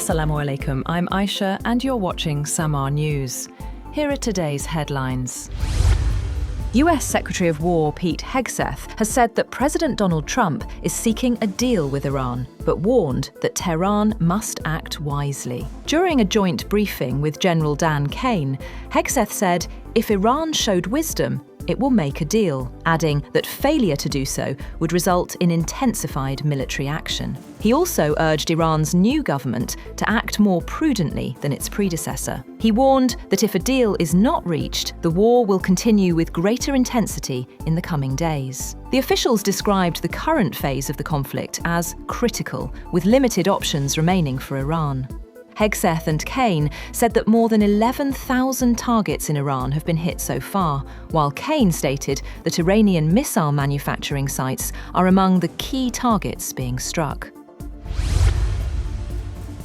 Assalamu alaikum, I'm Aisha and you're watching Samaa News. Here are today's headlines. US Secretary of War Pete Hegseth has said that President Donald Trump is seeking a deal with Iran, but warned that Tehran must act wisely. During a joint briefing with General Dan Kane, Hegseth said, if Iran showed wisdom, it will make a deal, adding that failure to do so would result in intensified military action. He also urged Iran's new government to act more prudently than its predecessor. He warned that if a deal is not reached, the war will continue with greater intensity in the coming days. The officials described the current phase of the conflict as critical, with limited options remaining for Iran. Hegseth and Kane said that more than 11,000 targets in Iran have been hit so far, while Kane stated that Iranian missile manufacturing sites are among the key targets being struck.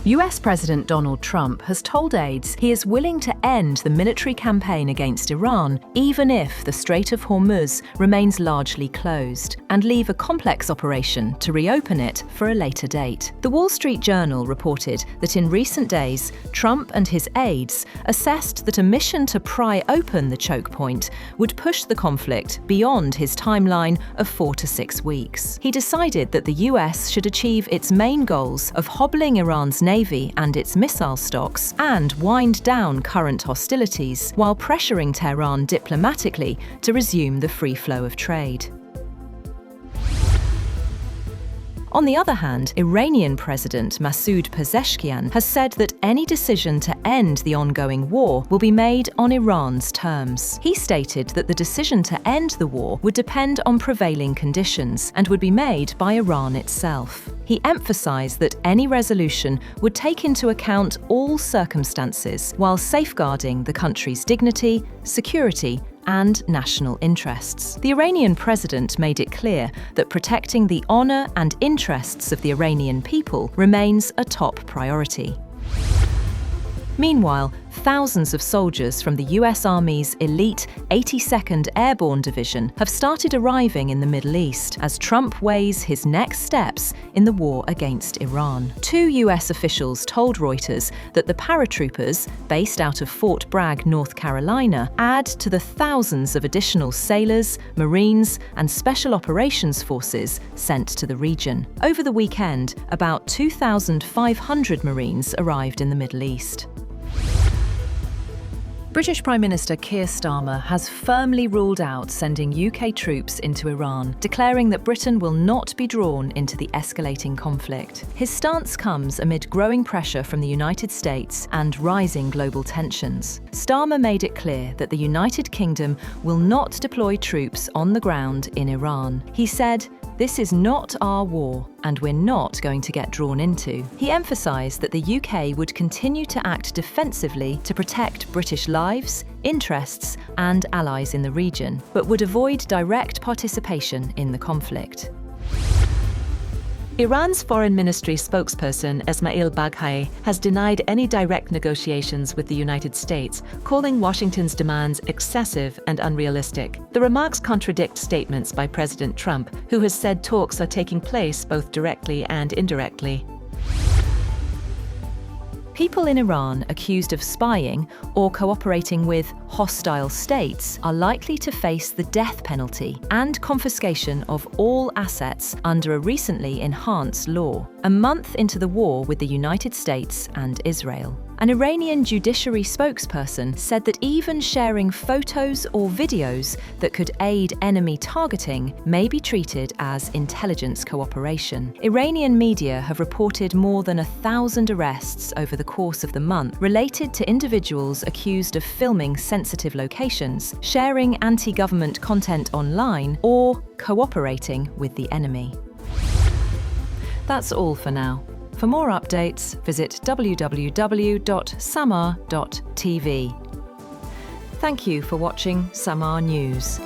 US President Donald Trump has told aides he is willing to end the military campaign against Iran, even if the Strait of Hormuz remains largely closed, and leave a complex operation to reopen it for a later date. The Wall Street Journal reported that in recent days, Trump and his aides assessed that a mission to pry open the choke point would push the conflict beyond his timeline of 4 to 6 weeks. He decided that the US should achieve its main goals of hobbling Iran's Navy and its missile stocks and wind down current hostilities while pressuring Tehran diplomatically to resume the free flow of trade. On the other hand, Iranian President Masoud Pezeshkian has said that any decision to end the ongoing war will be made on Iran's terms. He stated that the decision to end the war would depend on prevailing conditions and would be made by Iran itself. He emphasized that any resolution would take into account all circumstances while safeguarding the country's dignity, security, and national interests. The Iranian president made it clear that protecting the honor and interests of the Iranian people remains a top priority. Meanwhile, thousands of soldiers from the US Army's elite 82nd Airborne Division have started arriving in the Middle East as Trump weighs his next steps in the war against Iran. 2 US officials told Reuters that the paratroopers, based out of Fort Bragg, North Carolina, add to the thousands of additional sailors, Marines, and Special Operations Forces sent to the region. Over the weekend, about 2,500 Marines arrived in the Middle East. British Prime Minister Keir Starmer has firmly ruled out sending UK troops into Iran, declaring that Britain will not be drawn into the escalating conflict. His stance comes amid growing pressure from the United States and rising global tensions. Starmer made it clear that the United Kingdom will not deploy troops on the ground in Iran. He said, "This is not our war, and we're not going to get drawn into." He emphasised that the UK would continue to act defensively to protect British lives, interests, and allies in the region, but would avoid direct participation in the conflict. Iran's Foreign Ministry spokesperson Esmail Baghai has denied any direct negotiations with the United States, calling Washington's demands excessive and unrealistic. The remarks contradict statements by President Trump, who has said talks are taking place both directly and indirectly. People in Iran accused of spying or cooperating with hostile states are likely to face the death penalty and confiscation of all assets under a recently enhanced law, a month into the war with the United States and Israel. An Iranian judiciary spokesperson said that even sharing photos or videos that could aid enemy targeting may be treated as intelligence cooperation. Iranian media have reported more than 1,000 arrests over the course of the month related to individuals accused of filming sensitive locations, sharing anti-government content online, or cooperating with the enemy. That's all for now. For more updates, visit www.samaa.tv. Thank you for watching Samaa News.